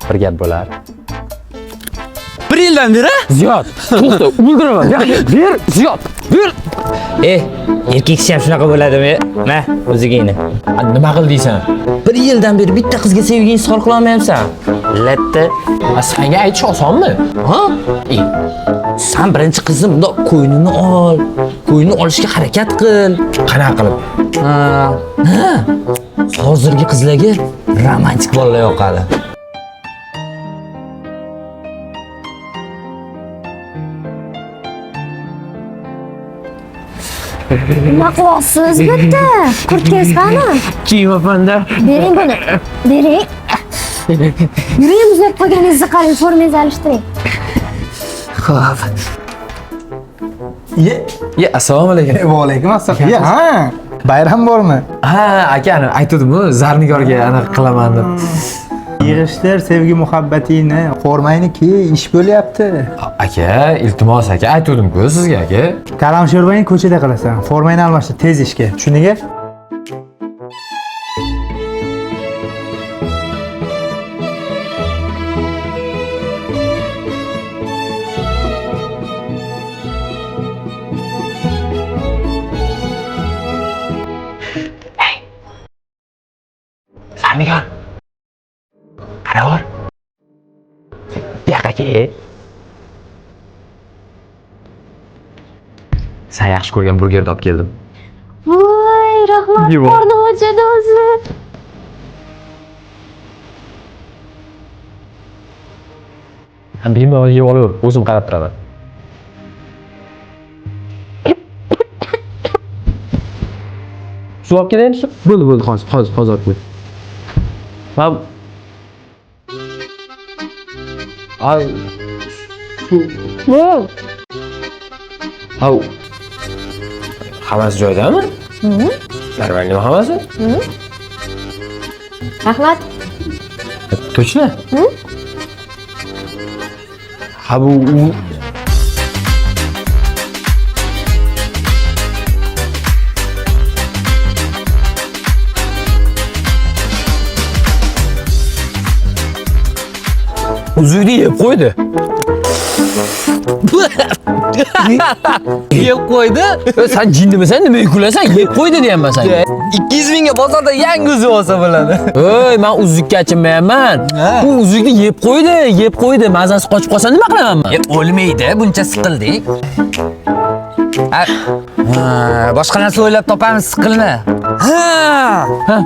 bir gap bo'lar. 1 yildan beri? Ziyod, to'xta, o'ldiraman. Ber, Ziyod, ber. Erkak kishi ham shunaqa bo'ladimi? Ma, o'ziga ini. Nima qil deysan? 1 yildan beri bitta qizga sevgini izhor qila olmayapsan. Latta. Senga aytish osonmi? Ha? Sen birinchi qizni bunda qo'ynini ol. Qo'ynini olishga harakat qil. Qanaqa qilib? Ha. Hozirgi qizlarga romantik bolalar yoqadi. Nima qilyapsiz bitta? Kurtkangiz qani? Kiyimapanda. Bering buni. Bering. Yuring muzlab qo'yganingizni qarang, formangizni alishtiring. Xo'p. Assalomu alaykum. Va alaykum assalom. Ha, bayram bormi? Ha, akani aytdim-ku, Zarnigorga anaqa qilaman deb. Yig'ishtir sevgi muhabbatingni, formangni kiy, ish bo'lyapti. Aka, iltimos aka, aytdim-ku sizga aka. Karam sho'rvangni ko'chada qilasan. Formangni almashtir tez ishga. Tushundingmi? Zarnigor. Qaror. Yo'q aka. Sen yaxshi ko'rgan burgerni olib keldim. Voy, rahmat. Qornim ochadi o'zi. Ham bemalol yeb olaver, o'zim qarab turaman. Suv olib kelaymi? Bo'ldi, hozir olib qo'y. Va Au. Hammasi joyidami? Normalmi hammasi? Rahmat. Точно? Ha bu uzukni yeb qo'ydi. Yeb qo'ydi. Sen jinnimisan, nimaga kulasan? Yeb qo'ydi deyapman senga. 200 mingga bozorda yangi uzuk olsa bo'ladi. Ey, men uzukka achinmayapman. Bu uzukni yeb qo'ydi. Mazasi qochib qolsa nima qilaman men? O'lmaydi, buncha siqildik. Boshqa narsa o'ylab topamiz, siqilma. Ha.